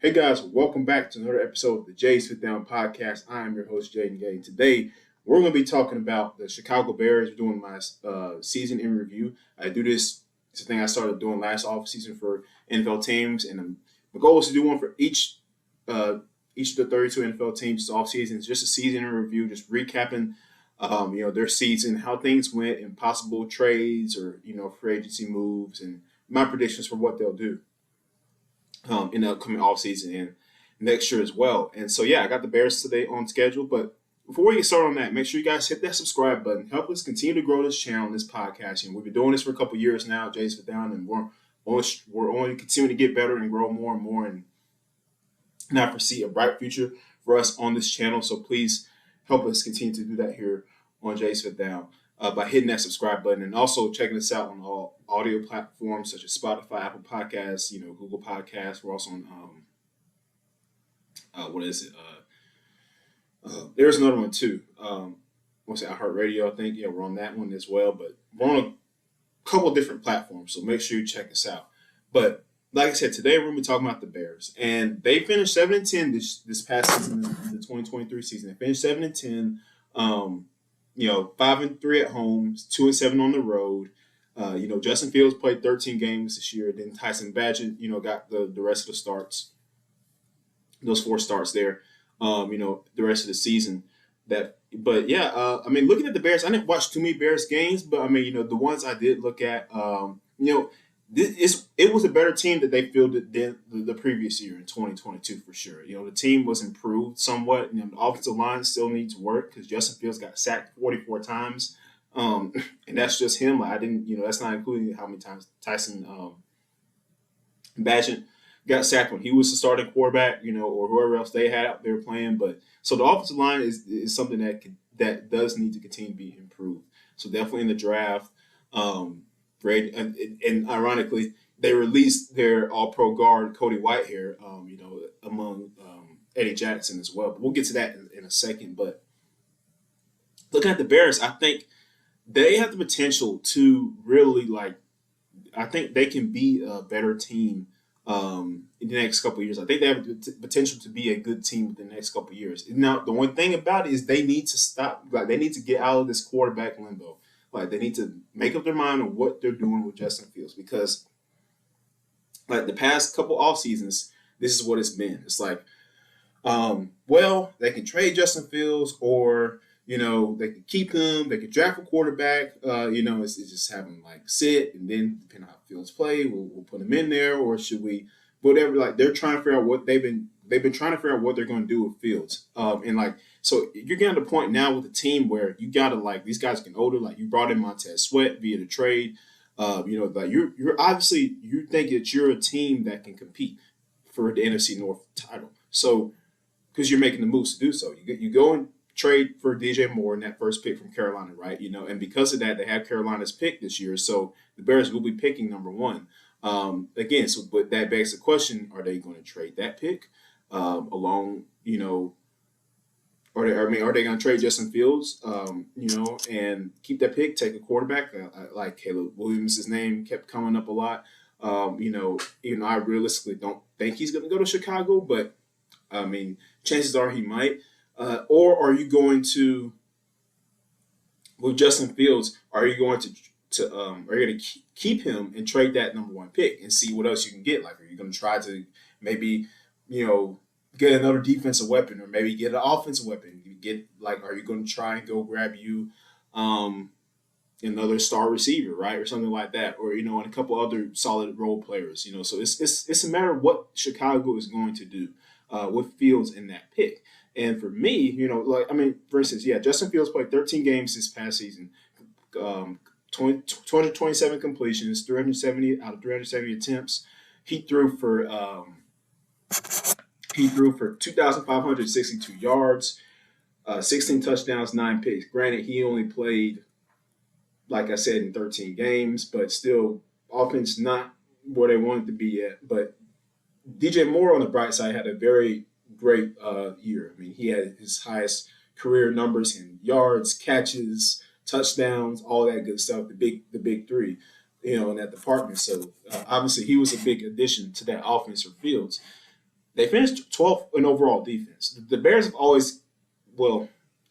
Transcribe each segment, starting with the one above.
Hey guys, welcome back to another episode of the Jay Sit Down Podcast. I am your host, Jaden Gay. Today, we're going to be talking about the Chicago Bears. We're doing my season in review. I do this, it's a thing I started doing last offseason for NFL teams, and the goal is to do one for each of the 32 NFL teams this offseason. It's just a season in review, just recapping their season, how things went, and possible trades or, free agency moves, and my predictions for what they'll do in the upcoming offseason and next year as well. And so, I got the Bears today on schedule. But before we get started on that, make sure you guys hit that subscribe button. Help us continue to grow this channel and this podcast. We've been doing this for a couple years now, Jay Sit Down, and we're only continuing to get better and grow more and more. And I foresee a bright future for us on this channel. So please help us continue to do that here on Jay Sit Down. By hitting that subscribe button and also checking us out on all audio platforms such as Spotify, Apple Podcasts, Google Podcasts. We're also on there's another one too. What's it, iHeartRadio, I think. Yeah, we're on that one as well. But we're on a couple of different platforms, so make sure you check us out. But like I said, today we're going to be talking about the Bears, and they finished 7-10 this past season, the 2023 season. They finished 7-10. 5-3 at home, 2-7 on the road. Justin Fields played 13 games this year. Then Tyson Bagent, got the rest of the starts, those 4 starts there. The rest of the season. Looking at the Bears, I didn't watch too many Bears games, but the ones I did look at, it was a better team that they fielded than the previous year in 2022 for sure. The team was improved somewhat. The offensive line still needs work because Justin Fields got sacked 44 times, and that's just him. That's not including how many times Tyson Bagent got sacked when he was the starting quarterback, or whoever else they had out there playing. But so the offensive line is something that does need to continue to be improved. So definitely in the draft. Great, and ironically, they released their All-Pro guard Cody Whitehair, among Eddie Jackson as well. But we'll get to that in a second. But looking at the Bears, I think they have the potential to really I think they can be a better team in the next couple of years. I think they have the potential to be a good team in the next couple of years. Now, the one thing about it is they need to stop. They need to get out of this quarterback limbo. They need to make up their mind on what they're doing with Justin Fields because, the past couple off seasons, this is what it's been. It's they can trade Justin Fields or, they can keep him. They can draft a quarterback. It's just have him sit and then depending on how Fields play, we'll put him in there or should we, whatever. They're trying to figure out what they've been trying to figure out what they're going to do with Fields. So you're getting to the point now with the team where you got to these guys getting older. You brought in Montez Sweat via the trade. You're obviously you think that you're a team that can compete for the NFC North title. So because you're making the moves to do so, you go and trade for DJ Moore in that first pick from Carolina, right? And because of that, they have Carolina's pick this year. So the Bears will be picking number 1. But that begs the question: are they going to trade that pick along? Are they going to trade Justin Fields, and keep that pick, take a quarterback? Like Caleb Williams' name kept coming up a lot. Even though I realistically don't think he's going to go to Chicago, but chances are he might. Or are you going to, with Justin Fields, are you going to keep him and trade that number 1 pick and see what else you can get? Are you going to try to maybe, get another defensive weapon or maybe get an offensive weapon? Are you going to try and go grab you another star receiver, right? Or something like that. Or, and a couple other solid role players, So it's a matter of what Chicago is going to do with Fields in that pick. And for me, for instance, Justin Fields played 13 games this past season, 227 completions, 370 out of 370 attempts. He threw for 2,562 yards, 16 touchdowns, 9 picks. Granted, he only played, like I said, in 13 games, but still offense not where they wanted to be at. But DJ Moore on the bright side had a very great year. He had his highest career numbers in yards, catches, touchdowns, all that good stuff, the big 3, in that department. So obviously he was a big addition to that offense for Fields. They finished 12th in overall defense. The Bears have always, well,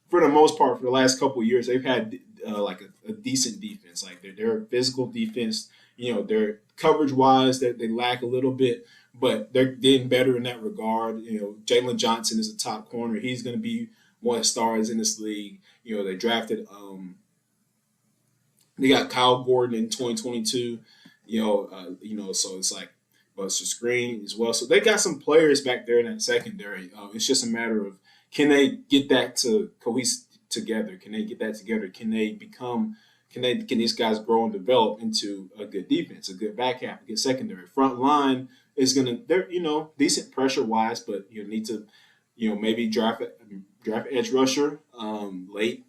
for the most part, for the last couple of years, they've had like a decent defense. Like they're a physical defense. They're coverage wise, they lack a little bit, but they're getting better in that regard. Jalen Johnson is a top corner. He's going to be one of the stars in this league. They drafted. They got Kyle Gordon in 2022. So it's like Buster Screen as well. So they got some players back there in that secondary. It's just a matter of, can they get that to cohese together? Can they get that together? Can these guys grow and develop into a good defense, a good back half, a good secondary? Front line is they're decent pressure wise, but you need to maybe draft edge rusher late,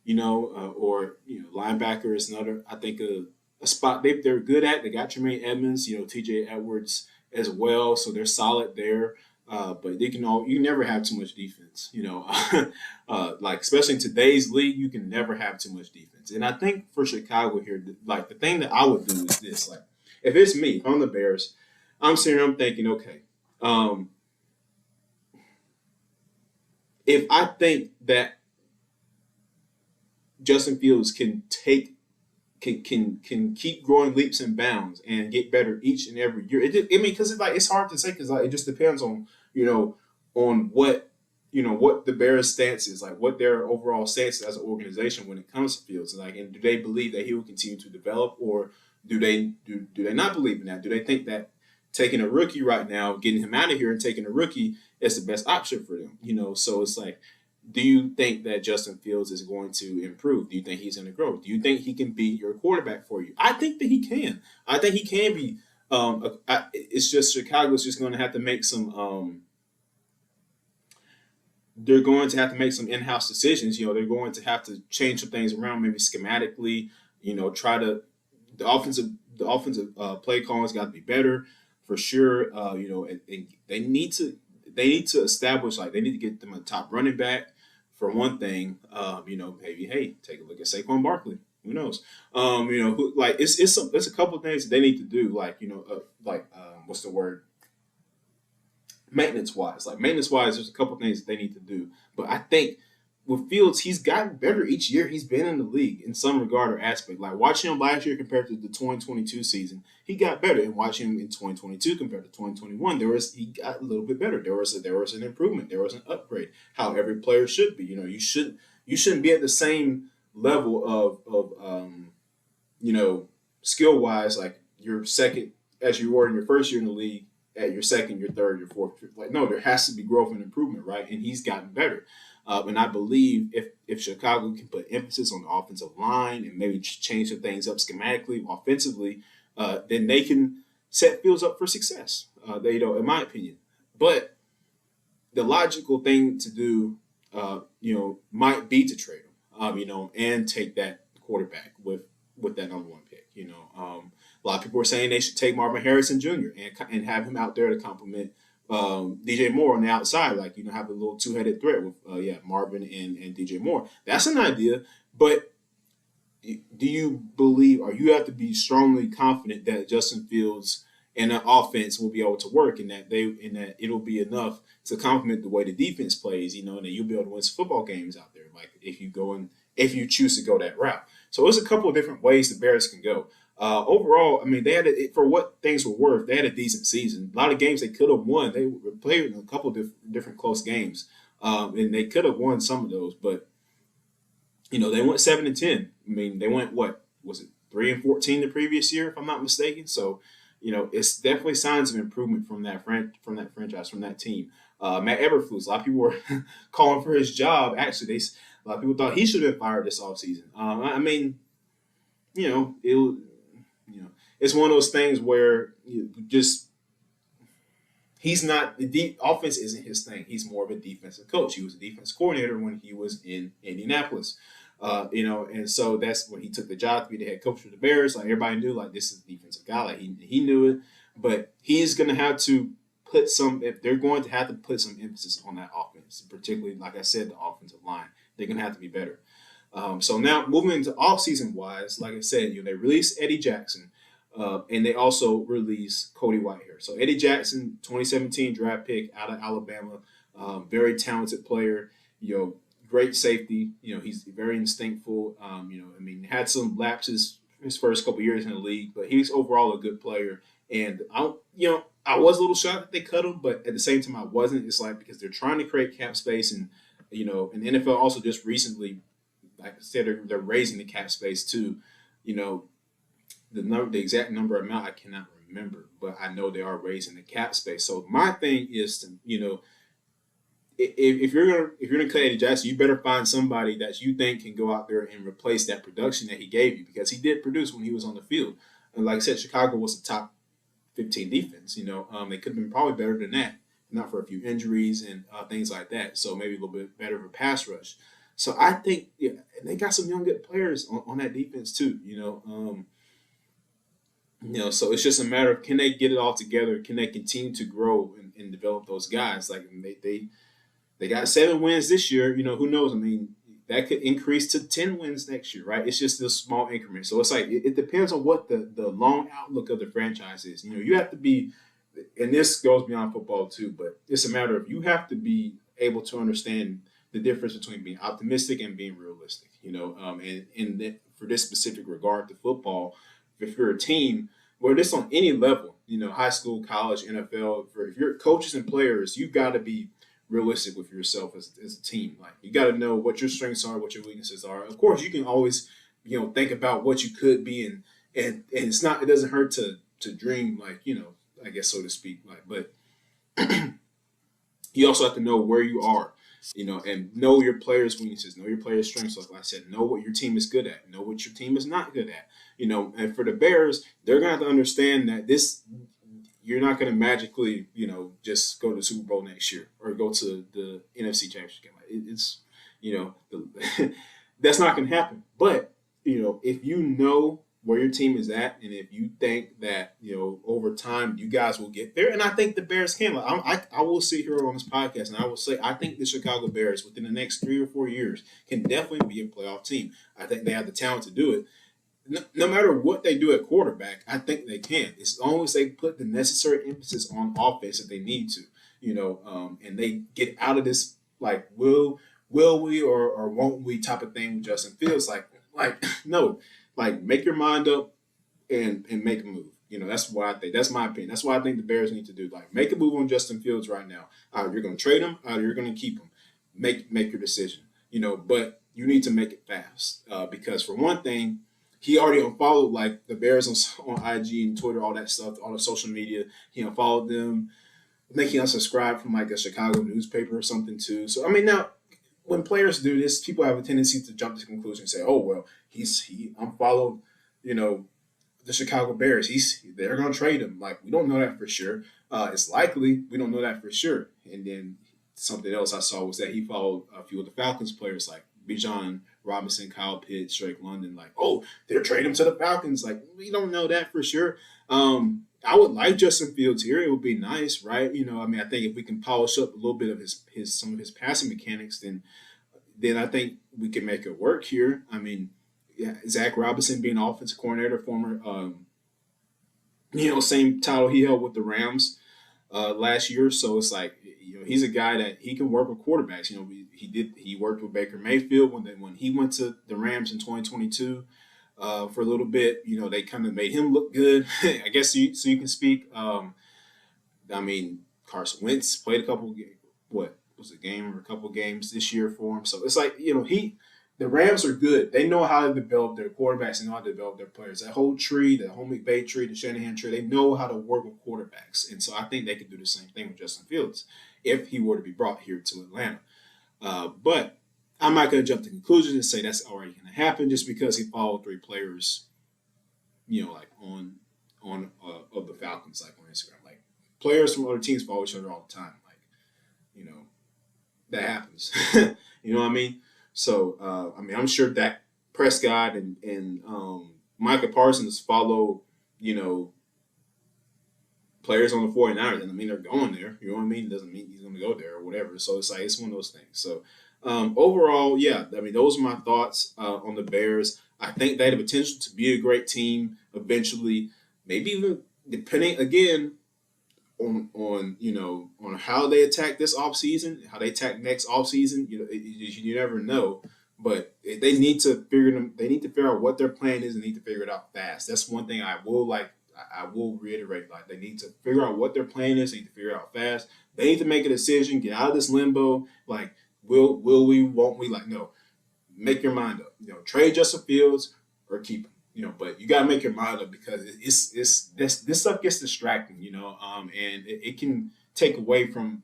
or linebacker is another. I think a spot they're good at. They got Tremaine Edmonds, T.J. Edwards as well, so they're solid there. But you never have too much defense, like especially in today's league, you can never have too much defense. And I think for Chicago here, like the thing that I would do is this: like if it's me, if I'm the Bears, I'm sitting here, I'm thinking, okay, if I think that Justin Fields can keep growing leaps and bounds and get better each and every year. Because it's hard to say, because it just depends on on what what the Bears' stance is, like what their overall stance is as an organization when it comes to Fields. Like, and do they believe that he will continue to develop, or do they not believe in that? Do they think that taking a rookie right now, getting him out of here and taking a rookie is the best option for them? So it's like, do you think that Justin Fields is going to improve? Do you think he's going to grow? Do you think he can be your quarterback for you? I think that he can. I think he can be. It's just Chicago's just going to have to make some. They're going to have to make some in-house decisions. They're going to have to change some things around, maybe schematically. Try to the offensive play calling's got to be better for sure. And they need to establish, like, they need to get them a top running back. For one thing, maybe, hey, take a look at Saquon Barkley. Who knows? It's a couple of things that they need to do. What's the word? Maintenance wise, there's a couple of things that they need to do. But I think with Fields, he's gotten better each year he's been in the league in some regard or aspect. Like watching him last year compared to the 2022 season, he got better. And watching him in 2022 compared to 2021, he got a little bit better. There was an improvement. There was an upgrade. How every player should be. You shouldn't be at the same level of skill wise, like your second as you were in your first year in the league, at your second, your third, your fourth. Like, no, there has to be growth and improvement, right? And he's gotten better. And I believe if Chicago can put emphasis on the offensive line and maybe change some things up schematically, offensively, then they can set Fields up for success. In my opinion. But the logical thing to do, might be to trade him, and take that quarterback with that number one pick. A lot of people are saying they should take Marvin Harrison Jr. and have him out there to complement DJ Moore on the outside, have a little two-headed threat with Marvin and DJ Moore. That's an idea, but do you believe, or you have to be strongly confident that Justin Fields and the offense will be able to work, and that it'll be enough to complement the way the defense plays, and that you'll be able to win some football games out there, like if you choose to go that route. So there's a couple of different ways the Bears can go. Overall, I mean, they had for what things were worth, they had a decent season. A lot of games they could have won. They played in a couple of different close games, and they could have won some of those. But they went 7-10. I mean, they went 3-14 the previous year, if I'm not mistaken. So, it's definitely signs of improvement from that franchise, from that team. Matt Eberflus, a lot of people were calling for his job. Actually, a lot of people thought he should have been fired this offseason. I mean, it's one of those things where he's not, the offense isn't his thing. He's more of a defensive coach. He was a defense coordinator when he was in Indianapolis, and so that's when he took the job to be the head coach for the Bears. Like, everybody knew, like, this is a defensive guy. Like, he knew it, but he's going to have to if they're going to have to put some emphasis on that offense, particularly, like I said, the offensive line. They're going to have to be better. So now moving into offseason wise, like I said, they released Eddie Jackson. And they also released Cody Whitehair. So Eddie Jackson, 2017 draft pick out of Alabama, very talented player. Great safety. He's very instinctful. I mean, had some lapses his first couple years in the league, but he's overall a good player. And I was a little shocked that they cut him, but at the same time, I wasn't. It's like because they're trying to create cap space, and and the NFL also just recently, like I said, they're raising the cap space too. You know, the exact number amount I cannot remember, but I know they are raising the cap space. So my thing is to if you're gonna cut Eddie Jackson, you better find somebody that you think can go out there and replace that production that he gave you because he did produce when he was on the field. And like I said, Chicago was the top 15 defense. They could have been probably better than that, not for a few injuries and things like that. So maybe a little bit better of a pass rush. So I think they got some young good players on that defense too. So it's just a matter of can they get it all together? Can they continue to grow and develop those guys? Like they got 7 wins this year. Who knows? I mean, that could increase to 10 wins next year, right? It's just this small increment. So it's like it depends on what the long outlook of the franchise is. You have to be, and this goes beyond football too, but it's a matter of you have to be able to understand the difference between being optimistic and being realistic. For this specific regard to football, if you're a team, well, this on any level, high school, college, NFL, if you're coaches and players, you've got to be realistic with yourself as a team. Like you got to know what your strengths are, what your weaknesses are. Of course, you can always, think about what you could be, and it doesn't hurt to dream, like I guess so to speak. Like, but you also have to know where you are, and know your players' weaknesses, know your players' strengths. Like I said, know what your team is good at, know what your team is not good at. And for the Bears, they're gonna have to understand that you're not going to magically, just go to the Super Bowl next year or go to the NFC Championship game. It's, that's not going to happen. But, if you know where your team is at and if you think that, over time you guys will get there, and I think the Bears can. I will sit here on this podcast and I will say I think the Chicago Bears within the next 3 or 4 years can definitely be a playoff team. I think they have the talent to do it. No matter what they do at quarterback, I think they can. As long as they put the necessary emphasis on offense that they need to, and they get out of this like will we or won't we type of thing with Justin Fields. Like no, like make your mind up and make a move. That's what I think. That's my opinion. That's what I think the Bears need to do. Like make a move on Justin Fields right now. Either you're going to trade him, either you're going to keep him. Make your decision. But you need to make it fast because for one thing. He already unfollowed like the Bears on IG and Twitter, all that stuff, all the social media. He unfollowed them. I think he unsubscribed from like a Chicago newspaper or something too. So I mean, now when players do this, people have a tendency to jump to the conclusion and say, "Oh well, he unfollowed, the Chicago Bears. They're gonna trade him." Like we don't know that for sure. It's likely we don't know that for sure. And then something else I saw was that he followed a few of the Falcons players like Bijan Robinson, Kyle Pitts, Drake London, like, oh, they're trading him to the Falcons. Like, we don't know that for sure. I would like Justin Fields here. It would be nice, right? I think if we can polish up a little bit of some of his passing mechanics, then I think we can make it work here. I mean, yeah, Zach Robinson being offensive coordinator, former, same title he held with the Rams last year. So it's like, he's a guy that he can work with quarterbacks. He worked with Baker Mayfield when he went to the Rams in 2022 for a little bit. They kind of made him look good, I guess. So you can speak. I mean, Carson Wentz played a couple. What was a game or a couple games this year for him? So it's like the Rams are good. They know how to develop their quarterbacks and how to develop their players. That whole tree, the whole McVay tree, the Shanahan tree, they know how to work with quarterbacks. And so I think they could do the same thing with Justin Fields if he were to be brought here to Atlanta. But I'm not going to jump to conclusions and say that's already going to happen just because he followed 3 players, like on of the Falcons, like on Instagram. Like players from other teams follow each other all the time. Like, that happens. You know what I mean? So, I'm sure Dak Prescott and Micah Parsons follow, players on the 49ers. And they're going there. You know what I mean? It doesn't mean he's going to go there or whatever. So it's like, it's one of those things. So overall, yeah, those are my thoughts on the Bears. I think they have the potential to be a great team eventually. maybe even depending again on on how they attack this offseason, how they attack next offseason. You never know. But they need to figure them. They need to figure out what their plan is and need to figure it out fast. That's one thing I will like. I will reiterate. Like they need to figure out what their plan is. They need to figure it out fast. They need to make a decision. Get out of this limbo. Like will we? Won't we? Like no. Make your mind up. Trade Justin Fields or keep him. But you gotta make your mind up because it's this stuff gets distracting. And it can take away from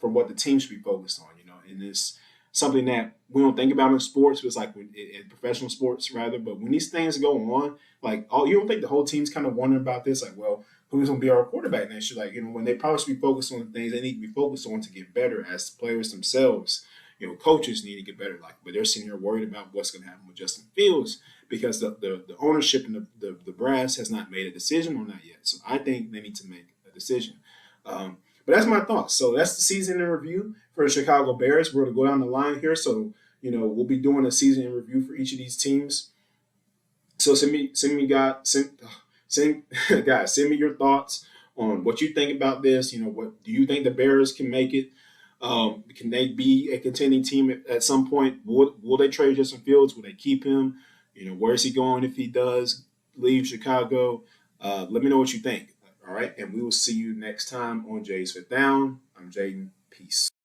what the team should be focused on. And it's something that we don't think about in sports. It's like in professional sports rather. But when these things go on, like you don't think the whole team's kind of wondering about this. Like, well, who's gonna be our quarterback next year? Like, when they probably should be focused on the things they need to be focused on to get better as players themselves. Coaches need to get better. Like, but they're sitting here worried about what's going to happen with Justin Fields because the ownership and the brass has not made a decision on that yet. So I think they need to make a decision. But that's my thoughts. So that's the season in review for the Chicago Bears. We're going to go down the line here. So we'll be doing a season in review for each of these teams. So send me guys, send me your thoughts on what you think about this. What do you think the Bears can make it? Can they be a contending team at some point? Will they trade Justin Fields? Will they keep him? Where is he going if he does leave Chicago? Let me know what you think. All right, and we will see you next time on Jay's Fifth Down. I'm Jaden. Peace.